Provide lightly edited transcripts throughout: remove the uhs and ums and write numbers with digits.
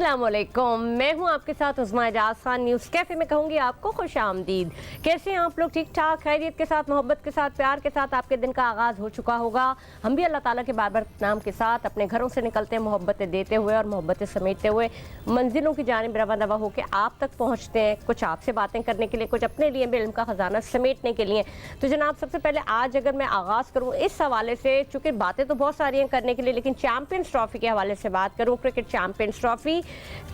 अस्सलामुअलैकुम, मैं हूं आपके साथ उस्मा एजाज खान। न्यूज़ कैफ़े में कहूंगी आपको खुश आमदीद। कैसे हैं आप लोग? ठीक ठाक, खैरियत के साथ, मोहब्बत के साथ, प्यार के साथ आपके दिन का आगाज़ हो चुका होगा। हम भी अल्लाह ताला के बार बार नाम के साथ अपने घरों से निकलते हैं मोहब्बतें देते हुए और मोहब्बतें समेटते हुए मंजिलों की जानिब रवा दवा होकर आप तक पहुँचते हैं, कुछ आपसे बातें करने के लिए, कुछ अपने लिए इल्म का ख़जाना समेटने के लिए। तो जनाब, सबसे पहले आज अगर मैं आगाज़ करूँ इस हवाले से, चूँकि बातें तो बहुत सारी हैं करने के लिए, लेकिन चैम्पियंस ट्रॉफ़ी के हवाले से बात करूँ। क्रिकेट चैम्पियंस ट्रॉफ़ी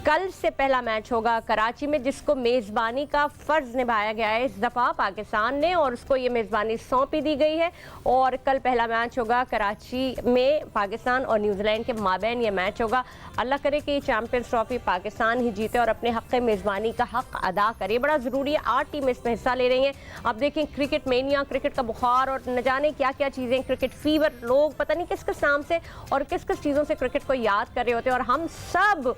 कल से पहला मैच होगा कराची में, जिसको मेज़बानी का फ़र्ज़ निभाया गया है इस दफ़ा पाकिस्तान ने, और उसको ये मेज़बानी सौंपी दी गई है। और कल पहला मैच होगा कराची में, पाकिस्तान और न्यूजीलैंड के माबैन ये मैच होगा। अल्लाह करे कि चैम्पियंस ट्रॉफ़ी पाकिस्तान ही जीते और अपने हक़ मेज़बानी का हक़ अदा करे। बड़ा ज़रूरी है, 8 टीमें इसमें हिस्सा ले रही हैं। अब देखें, क्रिकेट मेनिया, क्रिकेट का बुखार और न जाने क्या क्या चीज़ें, क्रिकेट फीवर, लोग पता नहीं किस किस नाम से और किस किस चीज़ों से क्रिकेट को याद कर रहे होते हैं, और हम सब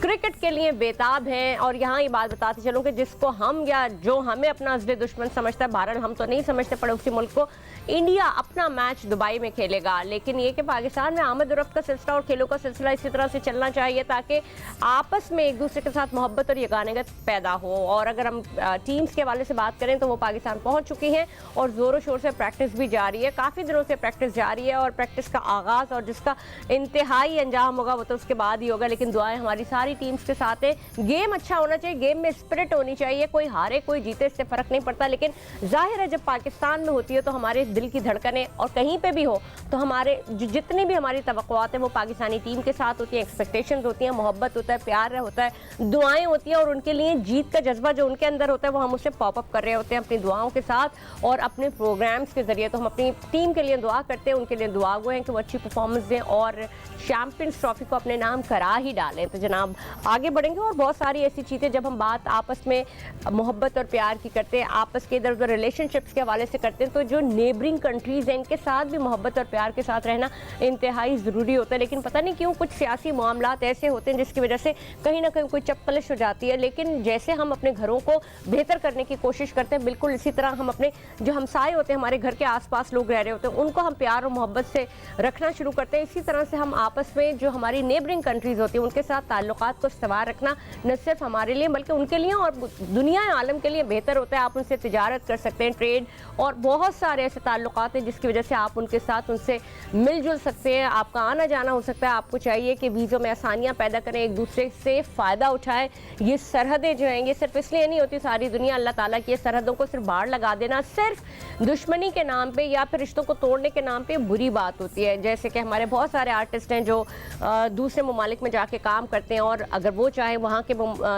क्रिकेट के लिए बेताब हैं। और यहाँ ये बात बताती चलूँ कि जिसको हम या जो हमें अपना अज़्ल दुश्मन समझता है, बहरहाल हम तो नहीं समझते पड़ोसी मुल्क को, इंडिया अपना मैच दुबई में खेलेगा। लेकिन ये कि पाकिस्तान में आमद और रफ्त का सिलसिला और खेलों का सिलसिला इसी तरह से चलना चाहिए ताकि आपस में एक दूसरे के साथ मोहब्बत और यगानगत पैदा हो। और अगर हम टीम्स के हवाले से बात करें तो वो पाकिस्तान पहुँच चुकी हैं और ज़ोरों शोर से प्रैक्टिस भी जारी है। काफ़ी दिनों से प्रैक्टिस जारी है और प्रैक्टिस का आगाज़ और जिसका इंतहाई अंजाम होगा वो तो उसके बाद ही होगा। लेकिन दुआएं हमारी सारी टीम्स के साथ है। गेम अच्छा होना चाहिए, गेम में स्पिरिट होनी चाहिए, कोई हारे कोई जीते इससे फ़र्क नहीं पड़ता। लेकिन जाहिर है जब पाकिस्तान में होती है तो हमारे दिल की धड़कनें, और कहीं पे भी हो तो हमारे जितनी भी हमारी तवक्कुआत हैं वो पाकिस्तानी टीम के साथ होती हैं, एक्सपेक्टेशंस होती हैं, मोहब्बत होता है, प्यार होता है, दुआएं होती हैं, और उनके लिए जीत का जज्बा जो उनके अंदर होता है वो हम उसे पॉप अप कर रहे होते हैं अपनी दुआओं के साथ और अपने प्रोग्राम्स के जरिए। तो हम अपनी टीम के लिए दुआ करते हैं, उनके लिए दुआ गो हैं कि वो अच्छी परफॉर्मेंस दें और चैम्पियंस ट्रॉफी को अपने नाम करा ही डालें। तो जनाब आगे बढ़ेंगे और बहुत सारी ऐसी चीज़ें, जब हम बात आपस में मोहब्बत और प्यार की करते हैं, आपस के इधर उधर रिलेशनशिप्स के हवाले से करते हैं, तो जो नेबरिंग कंट्रीज़ हैं इनके साथ भी मोहब्बत और प्यार के साथ रहना इंतहाई ज़रूरी होता है। लेकिन पता नहीं क्यों कुछ सियासी मामलात ऐसे होते हैं जिसकी वजह से कहीं ना कहीं कोई चपकलिश हो जाती है। लेकिन जैसे हम अपने घरों को बेहतर करने की कोशिश करते हैं, बिल्कुल इसी तरह हम अपने जो हमसाए होते हैं, हमारे घर के आसपास लोग रह रहे होते हैं, उनको हम प्यार और मोहब्बत से रखना शुरू करते हैं। इसी तरह से हम आपस में जो हमारी नेबरिंग कंट्रीज़ होती हैं उनके साथ ताल्लुकात को इस्तवार रखना न सिर्फ हमारे लिए बल्कि उनके लिए और दुनिया आलम के लिए बेहतर होता है। आप उनसे तिजारत कर सकते हैं, ट्रेड और बहुत सारे ऐसे ताल्लुकात हैं जिसकी वजह से आप उनके साथ उनसे मिलजुल सकते हैं, आपका आना जाना हो सकता है। आपको चाहिए कि वीज़ों में आसानियाँ पैदा करें, एक दूसरे से फ़ायदा उठाएं। ये सरहदें जो हैं ये सिर्फ इसलिए नहीं होती, सारी दुनिया अल्लाह ताला की सरहदों को सिर्फ बाढ़ लगा देना सिर्फ दुश्मनी के नाम पे या फिर रिश्तों को तोड़ने के नाम पे बुरी बात होती है। जैसे कि हमारे बहुत सारे आर्टिस्ट हैं जो दूसरे ममालिक में जाके काम करते हैं, और अगर वो चाहे वहाँ के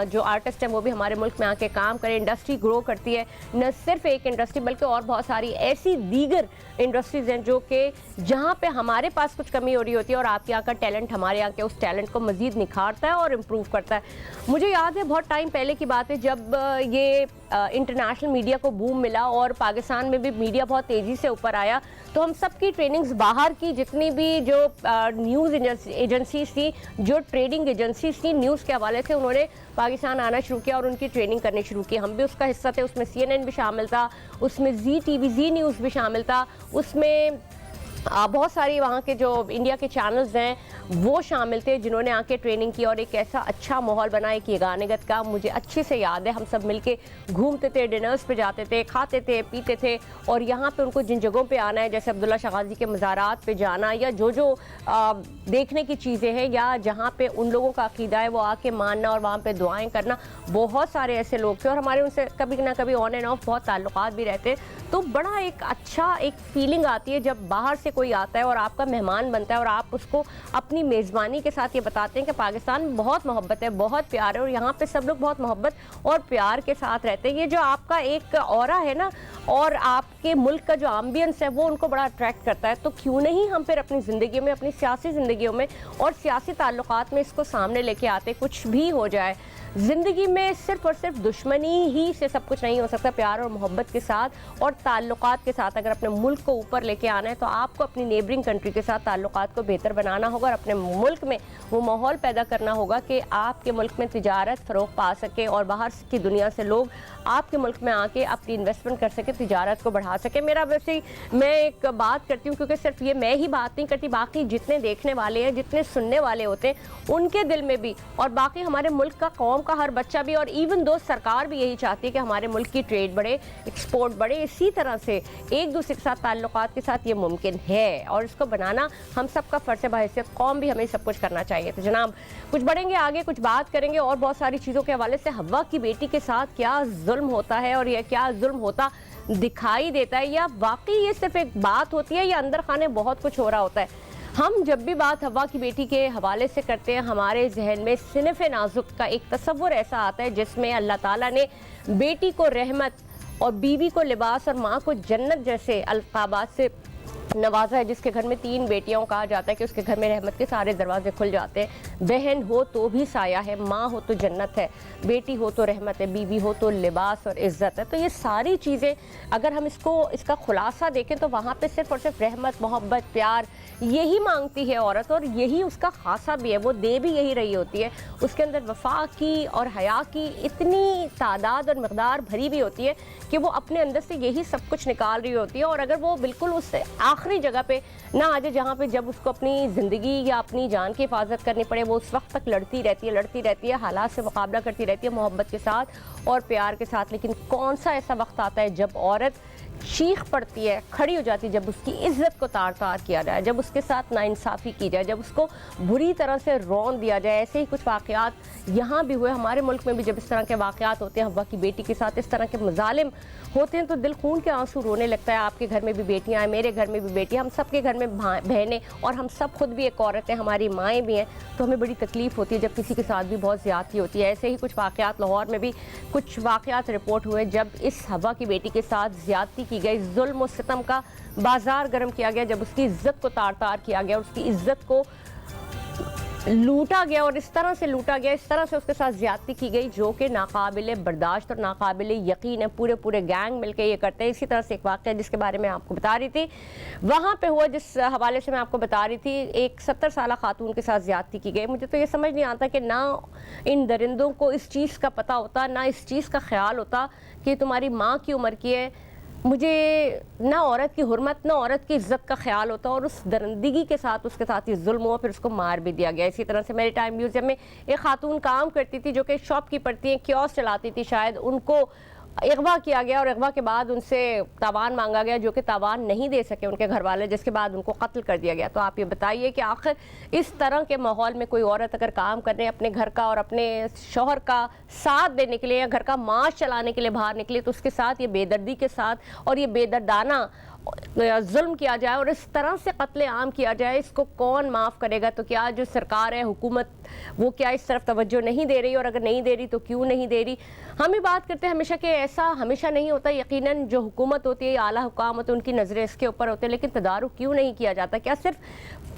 जो आर्टिस्ट हैं वो भी हमारे मुल्क में आके काम करें, इंडस्ट्री ग्रो करती है। न सिर्फ एक इंडस्ट्री बल्कि और बहुत सारी ऐसी दीगर इंडस्ट्रीज़ हैं जो कि जहाँ पे हमारे पास कुछ कमी हो रही होती है और आपके यहाँ का टैलेंट हमारे यहाँ के उस टैलेंट को मज़ीद निखारता है और इम्प्रूव करता है। मुझे याद है बहुत टाइम पहले की बात है जब ये इंटरनेशनल मीडिया को बूम मिला और पाकिस्तान में भी मीडिया बहुत तेज़ी से ऊपर आया, तो हम सब की ट्रेनिंग्स बाहर की जितनी भी जो न्यूज़ एजेंसीज थी, जो ट्रेडिंग एजेंसीज थी न्यूज़ के हवाले से, उन्होंने पाकिस्तान आना शुरू किया और उनकी ट्रेनिंग करनी शुरू की। हम भी उसका हिस्सा थे, उसमें CNN भी शामिल था, उसमें ZTV जी न्यूज़ भी शामिल था, उसमें बहुत सारी वहाँ के जो इंडिया के चैनल्स हैं वो शामिल थे जिन्होंने आके ट्रेनिंग की, और एक ऐसा अच्छा माहौल बना एक यगानगत का मुझे अच्छे से याद है। हम सब मिलके घूमते थे, डिनर्स पे जाते थे, खाते थे, पीते थे, और यहाँ पे उनको जिन जगहों पे आना है, जैसे अब्दुल्ला शाह गाजी के मज़ारात पे जाना, या जो जो देखने की चीज़ें हैं या जहाँ पे उन लोगों का अकीदा है वो आके मानना और वहाँ पे दुआएं करना, बहुत सारे ऐसे लोग थे और हमारे उनसे कभी ना कभी ऑन एंड ऑफ बहुत ताल्लुकात भी रहते। तो बड़ा एक अच्छा एक फीलिंग आती है जब बाहर से कोई आता है और आपका मेहमान बनता है और आप उसको अपनी मेज़बानी के साथ ये बताते हैं कि पाकिस्तान में बहुत मोहब्बत है, बहुत प्यार है और यहाँ पे सब लोग बहुत मोहब्बत और प्यार के साथ रहते हैं। ये जो आपका एक ऑरा है ना, और आपके मुल्क का जो एम्बियंस है वो उनको बड़ा अट्रैक्ट करता है। तो क्यों नहीं हम फिर अपनी ज़िंदगी में, अपनी सियासी ज़िंदगियों में और सियासी ताल्लुकात में इसको सामने लेके आते, कुछ भी हो जाए ज़िंदगी में सिर्फ और सिर्फ दुश्मनी ही से सब कुछ नहीं हो सकता। प्यार और मोहब्बत के साथ और ताल्लुकात के साथ अगर अपने मुल्क को ऊपर लेके आना है तो आपको आपको अपनी नेबरिंग कंट्री के साथ ताल्लुकात को बेहतर बनाना होगा और अपने मुल्क में वो माहौल पैदा करना होगा कि आपके मुल्क में तिजारत फ़रोग पा सके और बाहर की दुनिया से लोग आपके मुल्क में आके अपनी इन्वेस्टमेंट कर सके, तिजारत को बढ़ा सके। मेरा वैसे ही मैं एक बात करती हूँ, क्योंकि सिर्फ ये मैं ही बात नहीं करती, बाकी जितने देखने वाले हैं, जितने सुनने वाले होते हैं, उनके दिल में भी, और बाकी हमारे मुल्क का, कौम का हर बच्चा भी, और इवन दो सरकार भी यही चाहती है कि हमारे मुल्क की ट्रेड बढ़े, एक्सपोर्ट बढ़े। इसी तरह से एक दूसरे के साथ ताल्लुकात के साथ ये मुमकिन है और इसको बनाना हम सब का फ़र्ज़ है। बहैसियत कौम भी हमें सब कुछ करना चाहिए। तो जनाब, कुछ बढ़ेंगे आगे, कुछ बात करेंगे और बहुत सारी चीज़ों के हवाले से, हवा की बेटी के साथ क्या जुल्म होता है और यह क्या जुल्म होता दिखाई देता है, या वाकई ये सिर्फ एक बात होती है या अंदर खाने बहुत कुछ हो रहा होता है। हम जब भी बात हवा की बेटी के हवाले से करते हैं, हमारे जहन में सिनफ़ नाजुक का एक तस्वुर ऐसा आता है जिसमें अल्लाह ताला ने बेटी को रहमत और बीवी को लिबास और माँ को जन्नत जैसे अलक़ाबात से नवाजा है। जिसके घर में 3 बेटियों कहा जाता है कि उसके घर में रहमत के सारे दरवाजे खुल जाते हैं। बहन हो तो भी साया है, माँ हो तो जन्नत है, बेटी हो तो रहमत है, बीवी हो तो लिबास और इज़्ज़त है। तो ये सारी चीज़ें अगर हम इसका खुलासा देखें तो वहाँ पे सिर्फ और सिर्फ रहमत, मोहब्बत, प्यार यही मांगती है औरत, और यही उसका खासा भी है, वो दे भी यही रही होती है। उसके अंदर वफा की और हया की इतनी तादाद और मकदार भरी भी होती है कि वो अपने अंदर से यही सब कुछ निकाल रही होती है। और अगर वो बिल्कुल उस आखिरी जगह पे ना आ जाए जहाँ पे जब उसको अपनी ज़िंदगी या अपनी जान की हिफाजत करनी पड़े, वो उस वक्त तक लड़ती रहती है, हालात से मुकाबला करती रहती है मोहब्बत के साथ और प्यार के साथ। लेकिन कौन सा ऐसा वक्त आता है जब औरत चीख पड़ती है, खड़ी हो जाती है, जब उसकी इज्जत को तार तार किया जाए, जब उसके साथ नाइंसाफ़ी की जाए, जब उसको बुरी तरह से रौंद दिया जाए। ऐसे ही कुछ वाक़यात यहाँ भी हुए, हमारे मुल्क में भी जब इस तरह के वाक़यात होते हैं, हवा की बेटी के साथ इस तरह के मज़ालिम होते हैं तो दिल खून के आंसू रोने लगता है। आपके घर में भी बेटियाँ हैं, मेरे घर में भी बेटियाँ, हम सब के घर में बहनें, और हम सब खुद भी एक औरत हैं, हमारी माएँ भी हैं। तो हमें बड़ी तकलीफ़ होती है जब किसी के साथ भी बहुत ज़्यादती होती है। ऐसे ही कुछ वाक़यात लाहौर में भी कुछ वाक़यात रिपोर्ट हुए जब इस हवा की बेटी के साथ ज़्यादती की गई, जुल्म और सितम का बाजार गर्म किया गया, जब उसकी इज्जत को तार तार किया गया, उसकी इज्जत को लूटा गया, और इस तरह से लूटा गया, इस तरह से उसके साथ ज्यादती की गई जो कि नाकाबिले बर्दाश्त और नाकाबिले यकीन है। पूरे गैंग मिलकर ये करते हैं। इसी तरह से एक वाक़या जिसके बारे में आपको बता रही थी, वहाँ पे हुआ जिस हवाले से मैं आपको बता रही थी, एक 70 साल खातून के साथ ज्यादती की गई। मुझे तो ये समझ नहीं आता कि ना इन दरिंदों को इस चीज़ का पता होता, ना इस चीज़ का ख्याल होता कि तुम्हारी माँ की उम्र की है। मुझे ना औरत की हुर्मत, ना औरत की इज्जत का ख्याल होता, और उस दरिंदगी के साथ उसके साथ ही जुल्म हुआ, फिर उसको मार भी दिया गया। इसी तरह से मेरे टाइम म्यूजियम में एक खातून काम करती थी जो कि शॉपकीपर थी, कियोस्क चलाती थी शायद, उनको अगवा किया गया और अगवा के बाद उनसे तावान मांगा गया जो कि तावान नहीं दे सके उनके घर वाले, जिसके बाद उनको कत्ल कर दिया गया। तो आप ये बताइए कि आखिर इस तरह के माहौल में कोई औरत अगर काम करने अपने घर का और अपने शौहर का साथ देने के लिए या घर का माश चलाने के लिए बाहर निकले, तो उसके साथ ये बेदर्दी के साथ और ये बेदर्दाना जुल्म किया जाए और इस तरह से कत्ले आम किया जाए, इसको कौन माफ़ करेगा? तो क्या जो सरकार है, हुकूमत, वो क्या इस तरफ तवज्जो नहीं दे रही? और अगर नहीं दे रही तो क्यों नहीं दे रही? हम ही बात करते हैं हमेशा कि ऐसा हमेशा नहीं होता। यकीनन जो हुकूमत होती है, आला हुकाम होते हैं, उनकी नज़रें इसके ऊपर होते हैं, लेकिन तदारुक क्यों नहीं किया जाता? क्या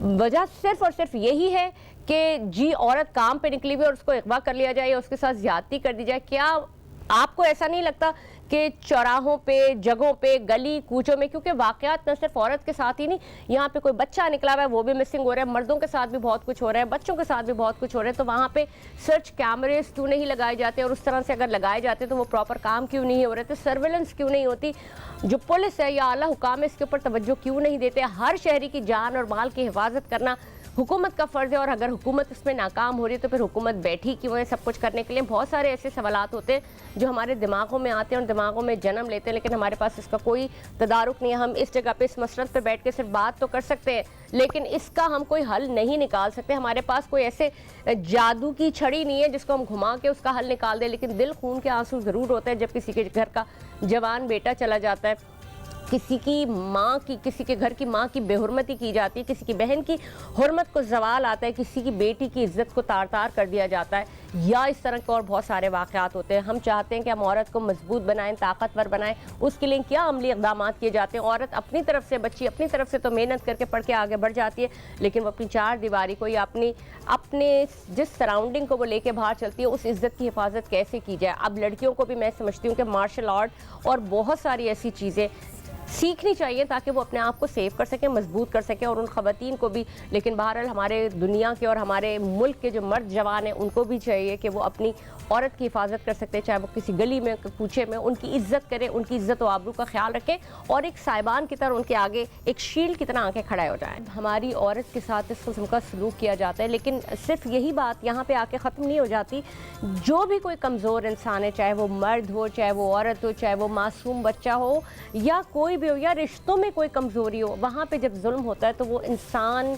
वजह सिर्फ और सिर्फ यही है कि जी औरत काम पे निकली हुई और उसको अगवा कर लिया जाए या उसके साथ ज्यादती कर दी जाए? क्या आपको ऐसा नहीं लगता कि चौराहों पे, जगहों पे, गली कूचों में, क्योंकि वाकयात न सिर्फ औरत के साथ ही नहीं, यहाँ पे कोई बच्चा निकला हुआ है वो भी मिसिंग हो रहा है, मर्दों के साथ भी बहुत कुछ हो रहा है, बच्चों के साथ भी बहुत कुछ हो रहा है, तो वहाँ पे सर्च कैमरेज क्यों नहीं लगाए जाते? और उस तरह से अगर लगाए जाते तो वो प्रॉपर काम क्यों नहीं हो रहे थे? सर्वेलेंस क्यों नहीं होती? जो पुलिस है या आला हुकाम है इसके ऊपर तवज्जो क्यों नहीं देते? हर शहरी की जान और माल की हिफाजत करना हुकूमत का फ़र्ज़ है, और अगर हुकूमत इसमें नाकाम हो रही है तो फिर हुकूमत बैठी क्यों है सब कुछ करने के लिए? बहुत सारे ऐसे सवालात होते हैं जो हमारे दिमागों में आते हैं और दिमागों में जन्म लेते हैं, लेकिन हमारे पास इसका कोई तदारुक नहीं है। हम इस जगह पे, इस मसरत पे बैठ के सिर्फ बात तो कर सकते हैं, लेकिन इसका हम कोई हल नहीं निकाल सकते। हमारे पास कोई ऐसे जादू की छड़ी नहीं है जिसको हम घुमा के उसका हल निकाल दें, लेकिन दिल खून के आंसू ज़रूर होते हैं जब किसी के घर का जवान बेटा चला जाता है, किसी की माँ की, किसी के घर की माँ की बेहुरमती की जाती है, किसी की बहन की हुर्मत को जवाल आता है, किसी की बेटी की इज्जत को तार तार कर दिया जाता है, या इस तरह के और बहुत सारे वाक़यात होते हैं। हम चाहते हैं कि हम औरत को मजबूत बनाएं, ताकतवर बनाएं, उसके लिए क्या अमली इक़दाम किए जाते हैं? औरत अपनी तरफ से, बच्ची अपनी तरफ से तो मेहनत करके पढ़ के आगे बढ़ जाती है, लेकिन वो अपनी चार दीवारी को या अपने जिस सराउंडिंग को वो लेके बाहर चलती है, उस इज़्ज़त की हिफाजत कैसे की जाए? अब लड़कियों को भी मैं समझती हूँ कि मार्शल आर्ट और बहुत सारी ऐसी चीज़ें सीखनी चाहिए ताकि वो अपने आप को सेव कर सकें, मजबूत कर सकें, और उन ख़वातीन को भी। लेकिन बहरहाल हमारे दुनिया के और हमारे मुल्क के जो मर्द जवान हैं उनको भी चाहिए कि वो अपनी औरत की हिफाजत कर सकते हैं, चाहे वो किसी गली में पूछे में, उनकी इज्जत करें, उनकी इज्जत व आबरू का ख्याल रखें और एक साहिबान की तरह उनके आगे एक शील्ड की तरह आके खड़े हो जाएं। हमारी औरत के साथ इस किस्म का सलूक किया जाता है, लेकिन सिर्फ यही बात यहाँ पे आके ख़त्म नहीं हो जाती। जो भी कोई कमज़ोर इंसान है, चाहे वो मर्द हो, चाहे वो औरत हो, चाहे वो मासूम बच्चा हो या कोई भी हो, या रिश्तों में कोई कमज़ोरी हो, वहाँ पे जब जुल्म होता है तो वो इंसान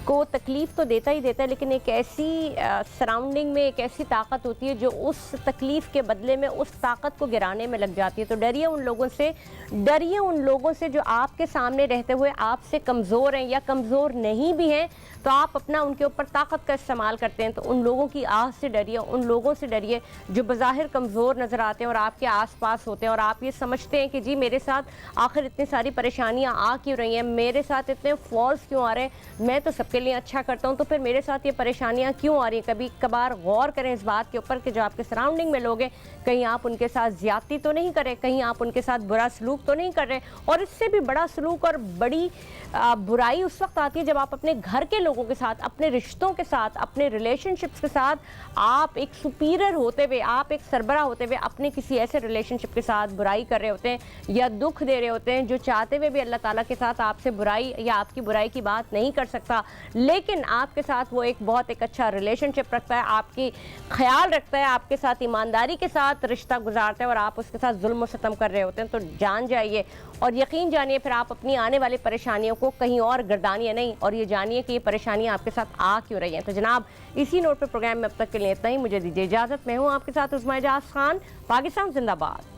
को तकलीफ़ तो देता ही देता है, लेकिन एक ऐसी सराउंडिंग में एक ऐसी ताकत होती है जो उस तकलीफ़ के बदले में उस ताकत को गिराने में लग जाती है। तो डरिए उन लोगों से, डरिए उन लोगों से जो आपके सामने रहते हुए आपसे कमज़ोर हैं या कमज़ोर नहीं भी हैं, तो आप अपना उनके ऊपर ताकत का इस्तेमाल करते हैं। तो उन लोगों की आह से डरिए, उन लोगों से डरिए जो बज़ाहिर कमज़ोर नज़र आते हैं और आपके आस पास होते हैं और आप ये समझते हैं कि जी मेरे साथ आखिर इतनी सारी परेशानियाँ आ क्यों रही हैं, मेरे साथ इतने फॉल्स क्यों आ रहे हैं, मैं तो सबके लिए अच्छा करता हूँ, तो फिर मेरे साथ ये परेशानियाँ क्यों आ रही हैं। कभी कभार गौर करें इस बात के ऊपर कि जो आपके सराउंडिंग में लोग हैं, कहीं आप उनके साथ ज़्यादती तो नहीं कर रहे, कहीं आप उनके साथ बुरा सलूक तो नहीं कर रहे। और इससे भी बड़ा सलूक और बड़ी बुराई उस वक्त आती है जब आप अपने घर के लोगों के साथ, अपने रिश्तों के साथ, अपने रिलेशनशिप्स के साथ आप एक सुपीरियर होते हुए, आप एक सरबरा होते हुए अपने किसी ऐसे रिलेशनशिप के साथ बुराई कर रहे होते हैं या दुख दे रहे होते हैं जो चाहते हुए भी अल्लाह ताला के साथ आपसे बुराई या आपकी बुराई की बात नहीं कर सकता, लेकिन आपके साथ वो एक बहुत एक अच्छा रिलेशनशिप रखता है, आपकी ख्याल रखता है, आपके साथ ईमानदारी के साथ रिश्ता गुजारता है और आप उसके साथ जुल्म सितम कर रहे होते हैं। तो जान जाइए और यकीन जानिए, फिर आप अपनी आने वाली परेशानियों को कहीं और गर्दानिए नहीं, और ये जानिए कि ये परेशानियां आपके साथ आ क्यों रही हैं। तो जनाब, इसी नोट पर प्रोग्राम में अब तक के लिए इतना ही। मुझे दीजिए इजाज़त। मैं हूँ आपके साथ उस्मा एजाज खान। पाकिस्तान जिंदाबाद।